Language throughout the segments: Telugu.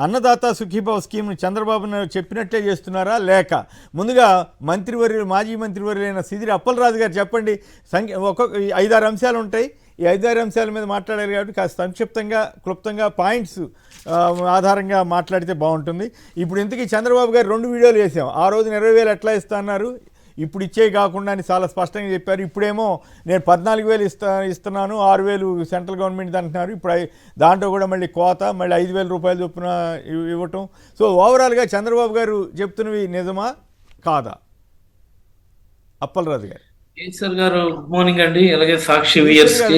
అన్నదాత సుఖీభావ్ స్కీమ్ను చంద్రబాబు నాయుడు చెప్పినట్లే చేస్తున్నారా లేక? ముందుగా మంత్రివర్యులు మాజీ మంత్రివర్యులైన సిదిరి అప్పలరాజు గారు చెప్పండి. ఒక్కొక్క 5-6 అంశాలు ఉంటాయి. ఈ 5-6 అంశాల మీద మాట్లాడారు కాబట్టి కాస్త సంక్షిప్తంగా క్లుప్తంగా పాయింట్స్ ఆధారంగా మాట్లాడితే బాగుంటుంది. ఇప్పుడు ఇంతకీ చంద్రబాబు గారు 2 వీడియోలు వేసాం. ఆ రోజున 20,000 ఎట్లా ఇస్తా అన్నారు, ఇప్పుడు ఇచ్చేవి కాకుండా అని చాలా స్పష్టంగా చెప్పారు. ఇప్పుడేమో నేను 14,000 ఇస్తున్నాను, 6,000 సెంట్రల్ గవర్నమెంట్ అంటున్నారు. ఇప్పుడు దాంట్లో కూడా మళ్ళీ కోత, మళ్ళీ 5,000 రూపాయలు చొప్పున ఇవ్వటం. సో ఓవరాల్గా చంద్రబాబు గారు చెప్తున్నవి నిజమా కాదా? అప్పలరాజు గారు. సార్ గారు గుడ్ మార్నింగ్ అండి. అలాగే సాక్షి వ్యూయర్స్ కి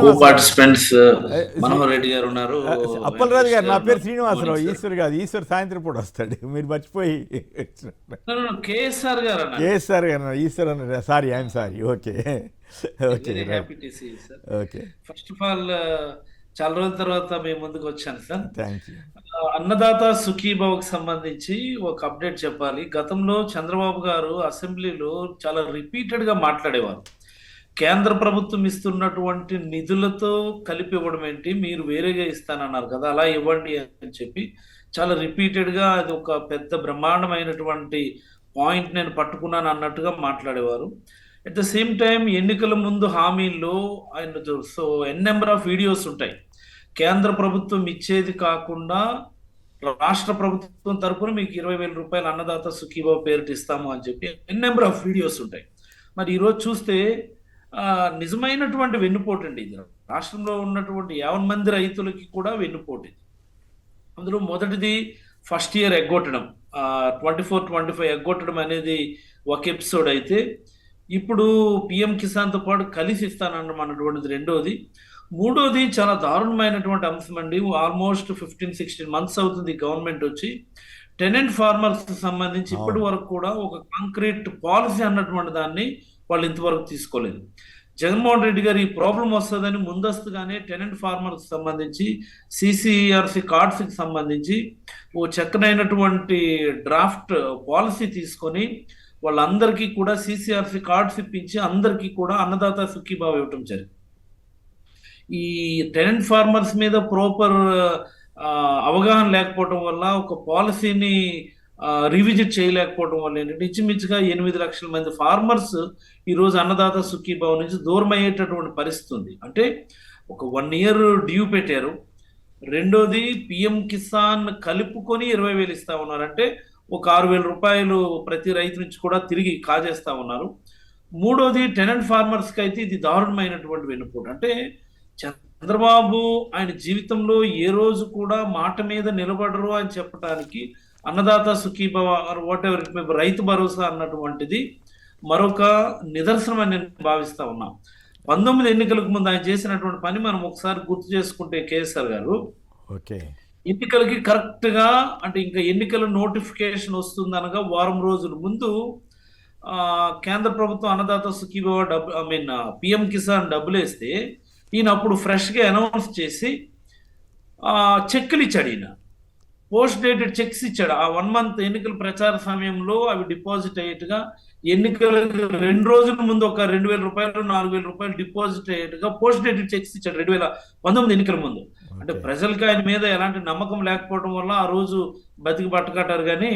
కో పార్టిసిపెంట్స్ మనోహర్ రెడ్డి గారు ఉన్నారు. అప్పలరాజు గారు, నా పేరు శ్రీనివాసరావు, ఈశ్వర్ కాదు. ఈశ్వర్ సాయంత్రం పూట వస్తాడు, మీరు మర్చిపోయి. కేఎస్ఆర్ గారు కేఎస్ఆర్ గారు, ఈశ్వర్ అన్నారు. Sorry, I'm sorry. Okay okay okay. First of all చాలా రోజుల తర్వాత మేము ముందుకు వచ్చాను సార్. Thank you. అన్నదాత సుఖీభావ్కి సంబంధించి ఒక అప్డేట్ చెప్పాలి. గతంలో చంద్రబాబు గారు అసెంబ్లీలో చాలా రిపీటెడ్ గా మాట్లాడేవారు. కేంద్ర ప్రభుత్వం ఇస్తున్నటువంటి నిధులతో కలిపి ఇవ్వడం ఏంటి, మీరు వేరేగా ఇస్తానన్నారు కదా, అలా ఇవ్వండి అని చెప్పి చాలా రిపీటెడ్ గా అది ఒక పెద్ద బ్రహ్మాండమైనటువంటి పాయింట్ నేను పట్టుకున్నాను అన్నట్టుగా మాట్లాడేవారు. అట్ ద సేమ్ టైం ఎన్నికల ముందు హామీల్లో ఆయన so n number of videos ఉంటాయి. కేంద్ర ప్రభుత్వం ఇచ్చేది కాకుండా రాష్ట్ర ప్రభుత్వం తరపున మీకు 20,000 రూపాయలు అన్నదాత సుఖీభావ్ పేరిట ఇస్తాము అని చెప్పి ఎన్ నెంబర్ ఆఫ్ వీడియోస్ ఉంటాయి. మరి ఈరోజు చూస్తే నిజమైనటువంటి వెన్నుపోటు అండి ఇది. రాష్ట్రంలో ఉన్నటువంటి 50 మంది రైతులకి కూడా వెన్నుపోటు ఇది. అందులో మొదటిది ఫస్ట్ ఇయర్ ఎగ్గొట్టడం, 24-25 ఎగ్గొట్టడం అనేది ఒక ఎపిసోడ్ అయితే, ఇప్పుడు పిఎం కిసాన్తో పాటు కలిసి ఇస్తానన్నటువంటిది రెండోది. మూడోది చాలా దారుణమైనటువంటి అంశం అండి. ఆల్మోస్ట్ 15-16 మంత్స్ అవుతుంది గవర్నమెంట్ వచ్చి. టెనెంట్ ఫార్మర్స్ సంబంధించి ఇప్పటి వరకు కూడా ఒక కాంక్రీట్ పాలసీ అన్నటువంటి దాన్ని వాళ్ళు ఇంతవరకు తీసుకోలేదు. జగన్మోహన్ రెడ్డి గారు ఈ ప్రాబ్లం వస్తుందని ముందస్తుగానే టెనెంట్ ఫార్మర్స్ సంబంధించి సిసిఆర్సి కార్డ్స్కి సంబంధించి ఓ చక్కనైనటువంటి డ్రాఫ్ట్ పాలసీ తీసుకొని వాళ్ళందరికీ కూడా సిసిఆర్సి కార్డ్స్ ఇప్పించి అందరికీ కూడా అన్నదాత సుఖీభావ్ ఇవ్వటం జరిగింది. ఈ టెనెంట్ ఫార్మర్స్ మీద ప్రాపర్ అవగాహన లేకపోవడం వల్ల, ఒక పాలసీని రివిజిట్ చేయలేకపోవడం వల్ల ఏంటంటే ఇంచుమించుగా 8 లక్షల మంది ఫార్మర్స్ ఈరోజు అన్నదాత సుఖీభావ్ నుంచి దూరం అయ్యేటటువంటి పరిస్థితి ఉంది. అంటే ఒక 1 ఇయర్ డ్యూ పెట్టారు. రెండోది పిఎం కిసాన్ కలుపుకొని 20,000 ఇస్తా ఉన్నారు. అంటే ఒక 6,000 రూపాయలు ప్రతి రైతు నుంచి కూడా తిరిగి కాజేస్తా ఉన్నారు. మూడోది టెనెంట్ ఫార్మర్స్కి అయితే ఇది దారుణమైనటువంటి వెన్నుపోటు. అంటే చంద్రబాబు ఆయన జీవితంలో ఏ రోజు కూడా మాట మీద నిలబడరు అని చెప్పడానికి Annadata Sukhibhava whatever it may be, Rythu Bharosa అన్నటువంటిది మరొక నిదర్శనం అని నేను భావిస్తా ఉన్నా. 19 ఎన్నికలకు ముందు ఆయన చేసినటువంటి పని మనం ఒకసారి గుర్తు చేసుకుంటే కేసీఆర్ గారు, ఎన్నికలకి కరెక్ట్ గా, అంటే ఇంకా ఎన్నికల నోటిఫికేషన్ వస్తుంది అనగా వారం రోజుల ముందు కేంద్ర ప్రభుత్వం అన్నదాత సుఖీభావ పిఎం కిసాన్ డబ్బులు వేస్తే ఈయన అప్పుడు ఫ్రెష్గా అనౌన్స్ చేసి చెక్కులు ఇచ్చాడు. ఈయన పోస్ట్ డేటెడ్ చెక్స్ ఇచ్చాడు. ఆ 1 మంత్ ఎన్నికల ప్రచార సమయంలో అవి డిపాజిట్ అయ్యేట్టుగా, ఎన్నికల 2 రోజుల ముందు ఒక 2,000 రూపాయలు 4,000 రూపాయలు డిపాజిట్ అయ్యేట్టుగా పోస్ట్ డేటెడ్ చెక్స్ ఇచ్చాడు 2019 ఎన్నికల ముందు. అంటే ప్రజలకి ఆయన మీద ఎలాంటి నమ్మకం లేకపోవడం వల్ల ఆ రోజు బతికి పట్టుకట్టారు. కానీ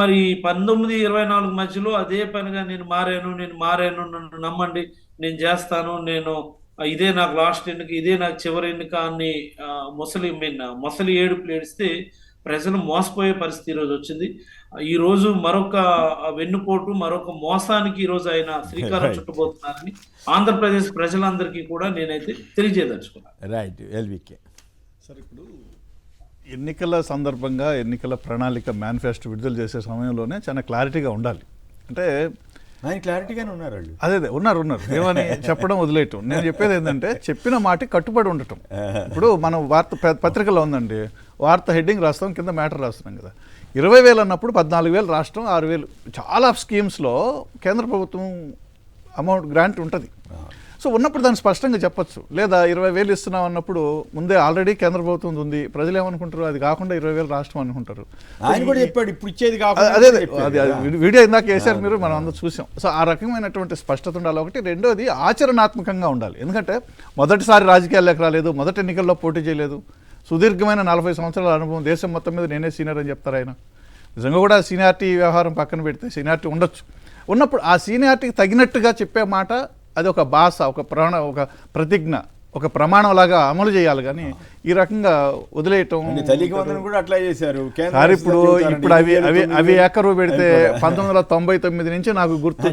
మరి 19-24 మధ్యలో అదే పనిగా నేను మారాను, నన్ను నమ్మండి, నేను చేస్తాను, నేను ఇదే నాకు లాస్ట్ ఎన్నిక, ఇదే నాకు చివరి ఎన్నిక అని మొసలి ఏడుపులు ఏడిస్తే ప్రజలు మోసపోయే పరిస్థితి ఈరోజు వచ్చింది. ఈ రోజు మరొక వెన్నుపోటు, మరొక మోసానికి ఈరోజు ఆయన శ్రీకారం చుట్టబోతున్నారని ఆంధ్రప్రదేశ్ ప్రజలందరికీ కూడా నేనైతే తెలియజేయదలుచుకున్నాను. రైట్. ఎల్వికే సార్, ఇప్పుడు ఎన్నికల సందర్భంగా ఎన్నికల ప్రణాళిక మేనిఫెస్టో విడుదల చేసే సమయంలోనే చాలా క్లారిటీగా ఉండాలి. అంటే ఆయన క్లారిటీగానే ఉన్నారు. అదే ఉన్నారు ఏమని చెప్పడం వదిలేయటం. నేను చెప్పేది ఏంటంటే చెప్పిన మాట కట్టుబడి ఉండటం. ఇప్పుడు మనం పత్రికలో ఉందండి, వార్త హెడ్డింగ్ రాస్తాం, కింద మ్యాటర్ రాస్తున్నాం కదా. 20,000 అన్నప్పుడు 14,000 రాష్ట్రం, 6,000 చాలా స్కీమ్స్లో కేంద్ర ప్రభుత్వం అమౌంట్ గ్రాంట్ ఉంటుంది. సో ఉన్నప్పుడు దాన్ని స్పష్టంగా చెప్పచ్చు. లేదా 20,000 ఇస్తున్నాం అన్నప్పుడు ముందే ఆల్రెడీ కేంద్ర ప్రభుత్వం ఉంది, ప్రజలు ఏమనుకుంటారు, అది కాకుండా 20,000 రాష్ట్రం అనుకుంటారు. ఆయన కూడా చెప్పాడు ఇప్పుడు ఇచ్చేది కాకుండా. అదే వీడియో ఇందాక వేసారు మీరు, మనం అందరూ చూసాం. సో ఆ రకమైనటువంటి స్పష్టత ఉండాలి ఒకటి. రెండోది ఆచరణాత్మకంగా ఉండాలి. ఎందుకంటే మొదటిసారి రాజకీయాల్లోకి రాలేదు, మొదటి ఎన్నికల్లో పోటీ చేయలేదు. సుదీర్ఘమైన 40 సంవత్సరాల అనుభవం, దేశం మొత్తం మీద నేనే సీనియర్ అని చెప్తారు ఆయన. నిజంగా కూడా సీనియారిటీ వ్యవహారం పక్కన పెడితే సీనియారిటీ ఉండొచ్చు. ఉన్నప్పుడు ఆ సీనియారిటీకి తగినట్టుగా చెప్పే మాట అది ఒక భాష, ఒక ప్రతిజ్ఞ, ఒక ప్రమాణం లాగా అమలు చేయాలి. కానీ ఈ రకంగా వదిలేయటం. తల్లికి వందనం కూడా అట్లా చేశారు. సార్ ఇప్పుడు అవి ఏకరువు పెడితే 1999 నుంచి నాకు గుర్తు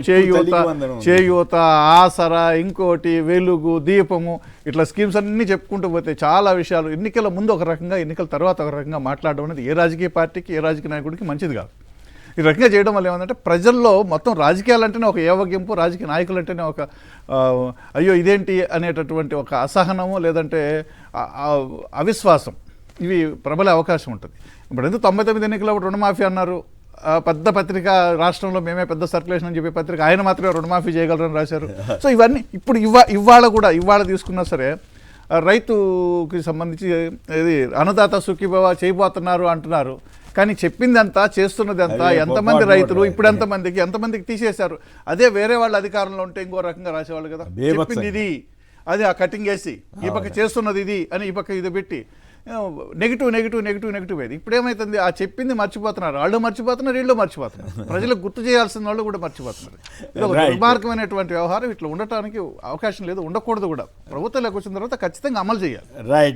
చేయూత, ఆసరా, ఇంకోటి, వెలుగు, దీపము, ఇట్లా స్కీమ్స్ అన్నీ చెప్పుకుంటూ పోతే చాలా విషయాలు ఎన్నికల ముందు ఒక రకంగా, ఎన్నికల తర్వాత ఒక రకంగా మాట్లాడడం అనేది ఏ రాజకీయ పార్టీకి, ఏ రాజకీయ నాయకుడికి మంచిది కాదు. ఈ రకంగా చేయడం వల్ల ఏమంటే ప్రజల్లో మొత్తం రాజకీయాలు అంటేనే ఒక ఏవగింపు, రాజకీయ నాయకులు అంటేనే ఒక అయ్యో ఇదేంటి అనేటటువంటి ఒక అసహనము, లేదంటే అవిశ్వాసం, ఇవి ప్రబలే అవకాశం ఉంటుంది. ఇప్పుడు ఎందుకు 99 ఎన్నికల్లో రుణమాఫీ అన్నారు, పెద్ద పత్రిక, రాష్ట్రంలో మేమే పెద్ద సర్క్యులేషన్ అని చెప్పే పత్రిక, ఆయన మాత్రమే రుణమాఫీ చేయగలరని రాశారు. సో ఇవన్నీ ఇప్పుడు ఇవాళ తీసుకున్నా సరే రైతుకి సంబంధించి ఇది అన్నదాత సుఖీభవ చేయబోతున్నారు అంటున్నారు. కానీ చెప్పిందంతా, చేస్తున్నదంతా, ఎంతమంది రైతులు, ఇప్పుడు ఎంతమందికి తీసేశారు. అదే వేరే వాళ్ళు అధికారంలో ఉంటే ఇంకో రకంగా రాసేవాళ్ళు కదా. చెప్పింది ఇది, అది ఆ కటింగ్ వేసి ఈ పక్క చేస్తున్నది ఇది అని ఈ పక్క ఇది పెట్టి నెగిటివ్ అయింది. ఇప్పుడు ఏమైతుంది, ఆ చెప్పింది మర్చిపోతున్నారు, వాళ్ళు మర్చిపోతున్నారు, వీళ్ళు మర్చిపోతున్నారు, ప్రజలకు గుర్తు చేయాల్సిన వాళ్ళు కూడా మర్చిపోతున్నారు. ఇది ఒక దుర్మార్గమైనటువంటి వ్యవహారం. ఇట్లా ఉండటానికి అవకాశం లేదు, ఉండకూడదు కూడా. ప్రభుత్వంలోకి వచ్చిన తర్వాత ఖచ్చితంగా అమలు చేయాలి. రైట్.